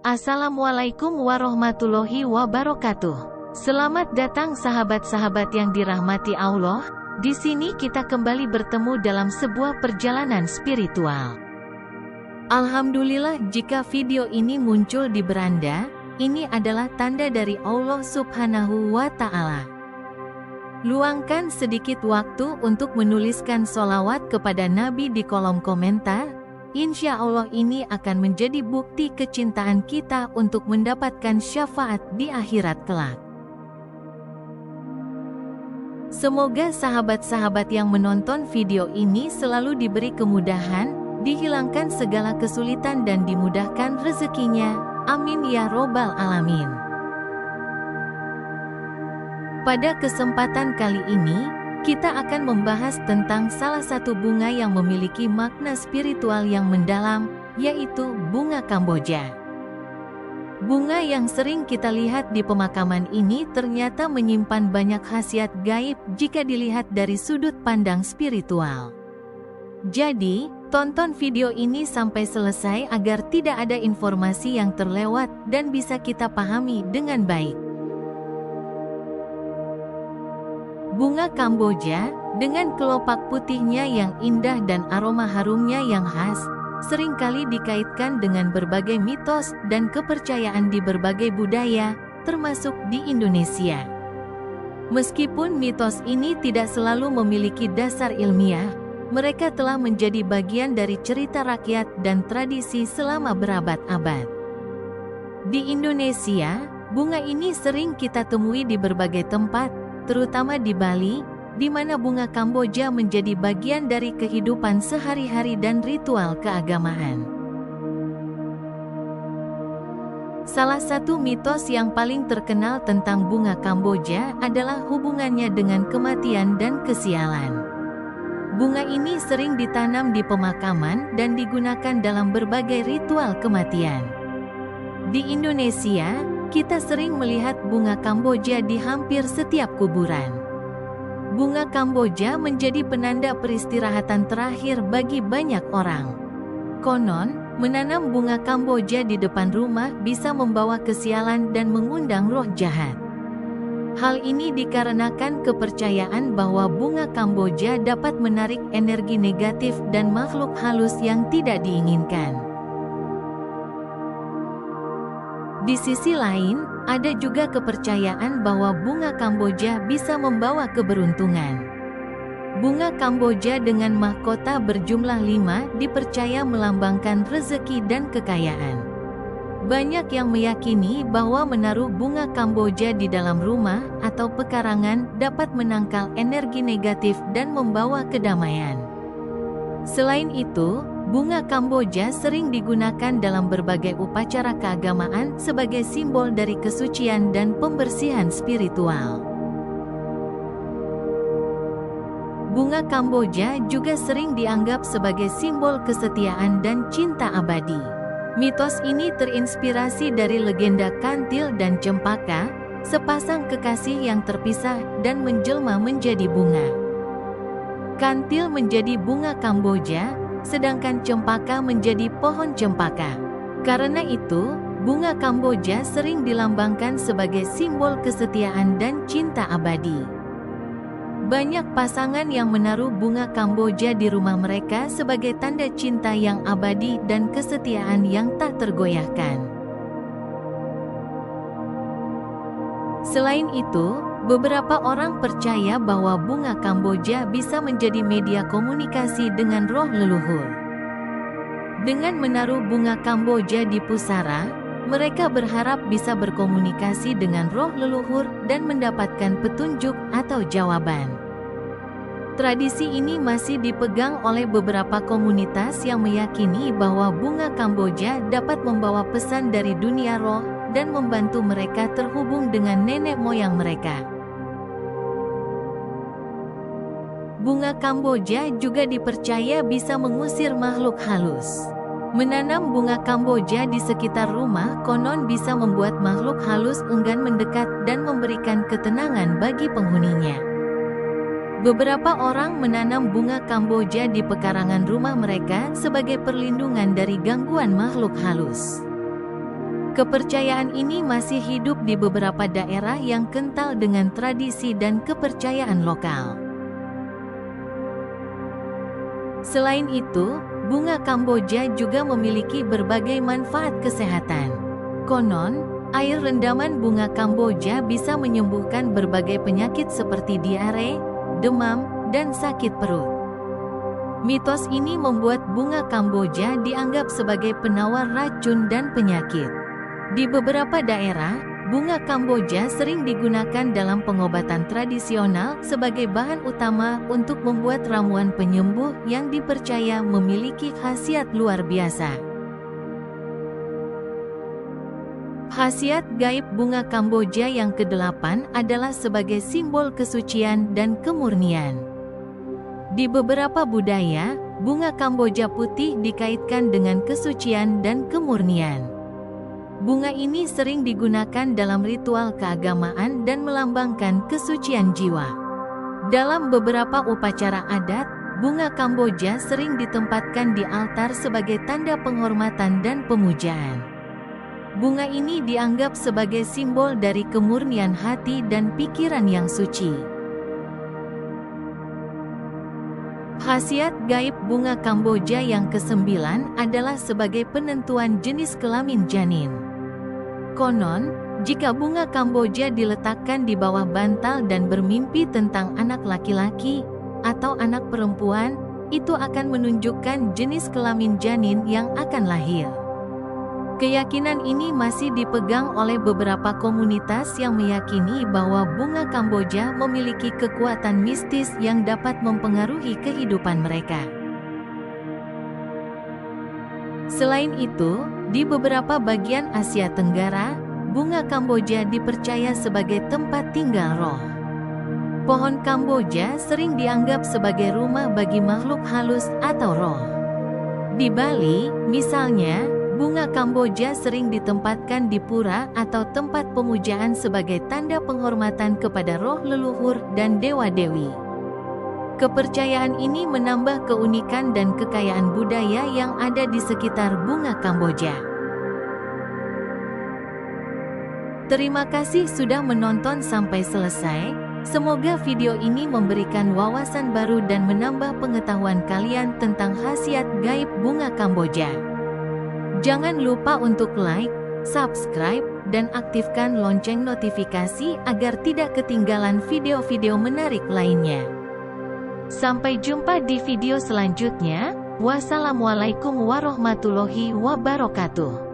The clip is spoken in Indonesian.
Assalamualaikum warahmatullahi wabarakatuh. Selamat datang sahabat-sahabat yang dirahmati Allah. Di sini kita kembali bertemu dalam sebuah perjalanan spiritual. Alhamdulillah jika video ini muncul di beranda, ini adalah tanda dari Allah Subhanahu wa Ta'ala. Luangkan sedikit waktu untuk menuliskan sholawat kepada Nabi di kolom komentar. Insya Allah ini akan menjadi bukti kecintaan kita untuk mendapatkan syafaat di akhirat kelak. Semoga sahabat-sahabat yang menonton video ini selalu diberi kemudahan, dihilangkan segala kesulitan dan dimudahkan rezekinya. Amin ya robbal alamin. Pada kesempatan kali ini, kita akan membahas tentang salah satu bunga yang memiliki makna spiritual yang mendalam, yaitu bunga Kamboja. Bunga yang sering kita lihat di pemakaman ini ternyata menyimpan banyak khasiat gaib jika dilihat dari sudut pandang spiritual. Jadi, tonton video ini sampai selesai agar tidak ada informasi yang terlewat dan bisa kita pahami dengan baik. Bunga Kamboja, dengan kelopak putihnya yang indah dan aroma harumnya yang khas, seringkali dikaitkan dengan berbagai mitos dan kepercayaan di berbagai budaya, termasuk di Indonesia. Meskipun mitos ini tidak selalu memiliki dasar ilmiah, mereka telah menjadi bagian dari cerita rakyat dan tradisi selama berabad-abad. Di Indonesia, bunga ini sering kita temui di berbagai tempat, terutama di Bali, di mana bunga Kamboja menjadi bagian dari kehidupan sehari-hari dan ritual keagamaan. Salah satu mitos yang paling terkenal tentang bunga Kamboja adalah hubungannya dengan kematian dan kesialan. Bunga ini sering ditanam di pemakaman dan digunakan dalam berbagai ritual kematian. Di Indonesia, kita sering melihat bunga Kamboja di hampir setiap kuburan. Bunga Kamboja menjadi penanda peristirahatan terakhir bagi banyak orang. Konon, menanam bunga Kamboja di depan rumah bisa membawa kesialan dan mengundang roh jahat. Hal ini dikarenakan kepercayaan bahwa bunga Kamboja dapat menarik energi negatif dan makhluk halus yang tidak diinginkan. Di sisi lain, ada juga kepercayaan bahwa bunga Kamboja bisa membawa keberuntungan. Bunga Kamboja dengan mahkota berjumlah 5 dipercaya melambangkan rezeki dan kekayaan. Banyak yang meyakini bahwa menaruh bunga Kamboja di dalam rumah atau pekarangan dapat menangkal energi negatif dan membawa kedamaian. Selain itu, bunga Kamboja sering digunakan dalam berbagai upacara keagamaan sebagai simbol dari kesucian dan pembersihan spiritual. Bunga Kamboja juga sering dianggap sebagai simbol kesetiaan dan cinta abadi. Mitos ini terinspirasi dari legenda Kantil dan Cempaka, sepasang kekasih yang terpisah dan menjelma menjadi bunga. Kantil menjadi bunga Kamboja, sedangkan cempaka menjadi pohon cempaka. Karena itu, bunga Kamboja sering dilambangkan sebagai simbol kesetiaan dan cinta abadi. Banyak pasangan yang menaruh bunga Kamboja di rumah mereka sebagai tanda cinta yang abadi dan kesetiaan yang tak tergoyahkan. Selain itu, beberapa orang percaya bahwa bunga Kamboja bisa menjadi media komunikasi dengan roh leluhur. Dengan menaruh bunga Kamboja di pusara, mereka berharap bisa berkomunikasi dengan roh leluhur dan mendapatkan petunjuk atau jawaban. Tradisi ini masih dipegang oleh beberapa komunitas yang meyakini bahwa bunga Kamboja dapat membawa pesan dari dunia roh dan membantu mereka terhubung dengan nenek moyang mereka. Bunga Kamboja juga dipercaya bisa mengusir makhluk halus. Menanam bunga Kamboja di sekitar rumah konon bisa membuat makhluk halus enggan mendekat dan memberikan ketenangan bagi penghuninya. Beberapa orang menanam bunga Kamboja di pekarangan rumah mereka sebagai perlindungan dari gangguan makhluk halus. Kepercayaan ini masih hidup di beberapa daerah yang kental dengan tradisi dan kepercayaan lokal. Selain itu, bunga Kamboja juga memiliki berbagai manfaat kesehatan. Konon, air rendaman bunga Kamboja bisa menyembuhkan berbagai penyakit seperti diare, demam, dan sakit perut. Mitos ini membuat bunga Kamboja dianggap sebagai penawar racun dan penyakit. Di beberapa daerah, bunga Kamboja sering digunakan dalam pengobatan tradisional sebagai bahan utama untuk membuat ramuan penyembuh yang dipercaya memiliki khasiat luar biasa. Khasiat gaib bunga Kamboja yang ke-8 adalah sebagai simbol kesucian dan kemurnian. Di beberapa budaya, bunga Kamboja putih dikaitkan dengan kesucian dan kemurnian. Bunga ini sering digunakan dalam ritual keagamaan dan melambangkan kesucian jiwa. Dalam beberapa upacara adat, bunga Kamboja sering ditempatkan di altar sebagai tanda penghormatan dan pemujaan. Bunga ini dianggap sebagai simbol dari kemurnian hati dan pikiran yang suci. Khasiat gaib bunga Kamboja yang ke-9 adalah sebagai penentuan jenis kelamin janin. Konon, jika bunga Kamboja diletakkan di bawah bantal dan bermimpi tentang anak laki-laki atau anak perempuan, itu akan menunjukkan jenis kelamin janin yang akan lahir. Keyakinan ini masih dipegang oleh beberapa komunitas yang meyakini bahwa bunga Kamboja memiliki kekuatan mistis yang dapat mempengaruhi kehidupan mereka. Selain itu, di beberapa bagian Asia Tenggara, bunga Kamboja dipercaya sebagai tempat tinggal roh. Pohon Kamboja sering dianggap sebagai rumah bagi makhluk halus atau roh. Di Bali, misalnya, bunga Kamboja sering ditempatkan di pura atau tempat pemujaan sebagai tanda penghormatan kepada roh leluhur dan dewa-dewi. Kepercayaan ini menambah keunikan dan kekayaan budaya yang ada di sekitar bunga Kamboja. Terima kasih sudah menonton sampai selesai. Semoga video ini memberikan wawasan baru dan menambah pengetahuan kalian tentang khasiat gaib bunga Kamboja. Jangan lupa untuk like, subscribe, dan aktifkan lonceng notifikasi agar tidak ketinggalan video-video menarik lainnya. Sampai jumpa di video selanjutnya. Wassalamualaikum warahmatullahi wabarakatuh.